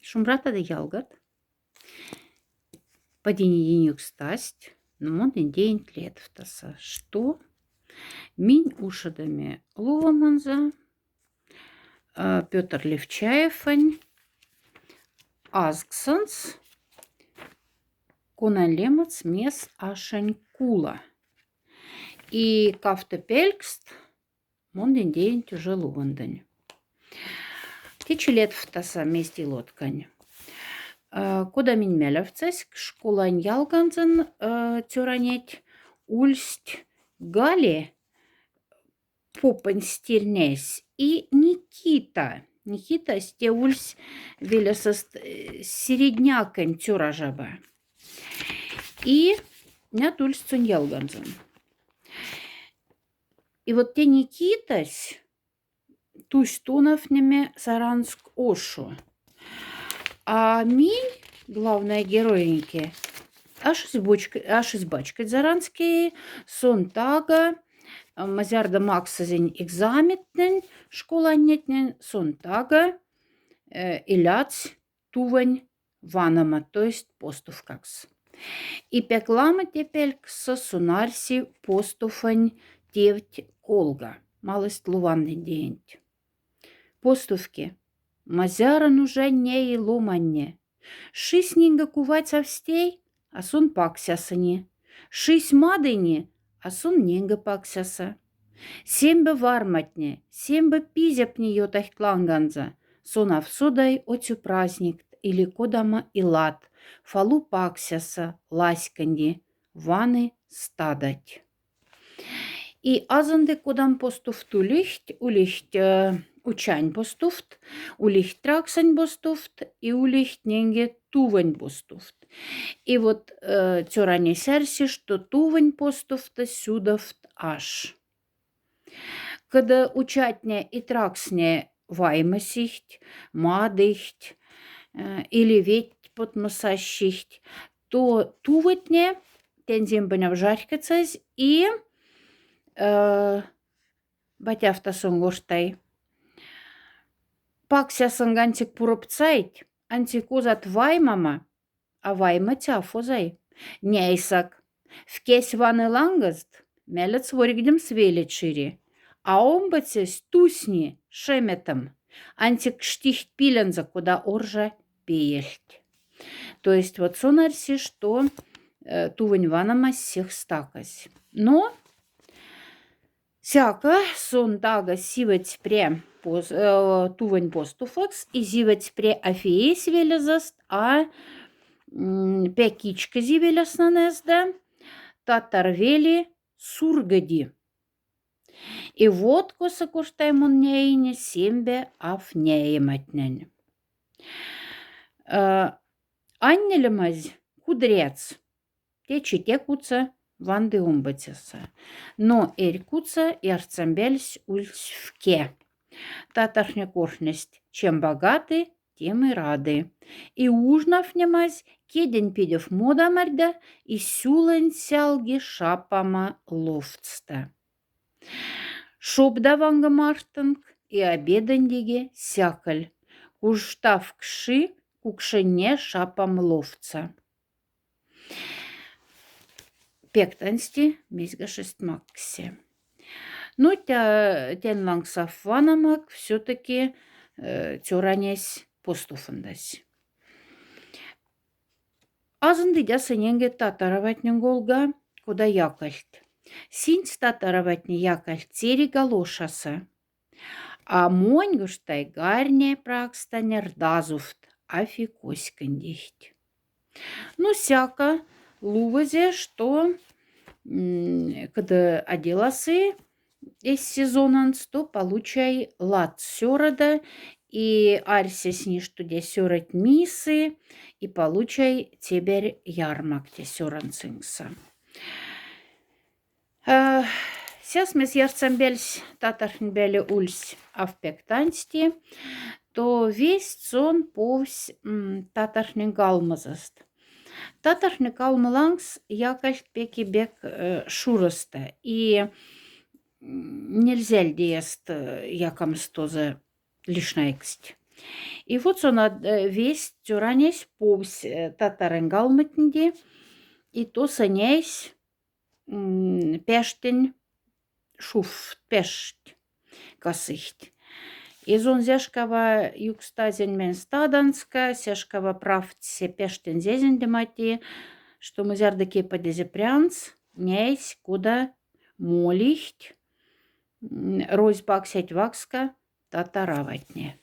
Шумрата да ялгат. Падинь стасть, но мон день тлет в таса. Что? Минь ушадами Луваманза, Петр Левчаевань, Азгсанс, Конан Лемац мес Ашань Кула. И кафте пелькст, мон день тюже Лувандань. Тичи лет в таса месте лоткань. Куда минь мелевцес, школань ялганзен тюранеть, ульсть Гали попань стильнесь и Никита. Никита сте ульсь велесост середнякань тюражаба. И нят ульсь цунь ялганзен. И вот те Никитась тусь туновнеме Саранск Ошу. А минь, главная героиньки, аж из бачкать заранские, сон тага, мазярда максазень экзаметнен, школа нетнен, сон тага, иляц, тувань, ванама, то есть постув какс. И пеклама тепельк со сунарси постуфань тевть колга, малость луванный день. Постувки. Мазяра нужа не и ломанне. Шись нинга кувать совстей, а сон паксясани. Шись мадыни, а сон нинга паксяса. Сембе варматне, сембе пизяпне йотах тланганза. Сон авсодай отю праздник или кодама и лад. Фалу паксяса, ласьканди, ваны стадать. И азанды кодам постуфту лихт, улихт учань постуфт, улихт траксань постуфт и улихт ненге тувань постуфт. И вот тюране серси, что тувань постуфта сюдафт аж. Когда учатня и траксне ваймасихт, мадыхт или ведь подмасащихт, то туватне тензимбаня вжарькацась и батявта сонгоштай. Пакся сангантик пуропцайт, антикузат ваймама, а вайма тяфозай. Нейсак, в кесь ваны лангаст, мелец воригдем свелит шире, а омбацес тусни шеметом, антик штихт пиленза, куда оржа пеельт. То есть вот сонарси, что тувань ванама всех стакась. Но сяка сон тага сивать пре тувань постуфакс и зивать пре афеес велезаст, а пекичка зивелес нанезда, татарвели сургади. И вот коса коштаймон нейне сембе афнеематнен. Аннелемаз кудрец, течи текуца, ванды умбатеса. Но эрькуца ярцамбельс ульсвке. Татарня коршность, чем богаты, тем и рады. И ужнав немась, кедень пидев мода морда, и сюлен сялги шапама ловцта. Шоп даванга мартанг, и обедандиге сякаль. Куштав кши, кукшене шапам ловца. Пектансти мизга шестмаксе. Ну, тен лангсав ванамак все-таки тюранесь постуфандась. Азынды дясыненге татараватнен голга, куда якальт. Синц татараватне якальт цери галошаса. А моньгуштай гарне пракстанер дазуфт, афи коськандихт. Ну, сяка лувазе, что когда оделасы из сезона, то получай лад сёрада и арсес ни что де сёрать мисы и получай тебер ярмак те сёранцинса. Сейчас мы с ярцамбельс татархнбеле ульс авпектансти, то весь сон повсь татархнен галмазаст. Татархне калмалангс якальт пеки бек шураста. И нельзя льдест якамс тоже лишнайксть. И вот сона весь тюранесь повсь татарын галмытнде, и то санясь пяштень шуф пешт касыхть. Изон зяшкава юкстазень стаданска, сяшкава правт се пештен зезень демати, что мы зярдаки подезе прянц, нейсь, куда молихть, рось баксять вакска, татараватне.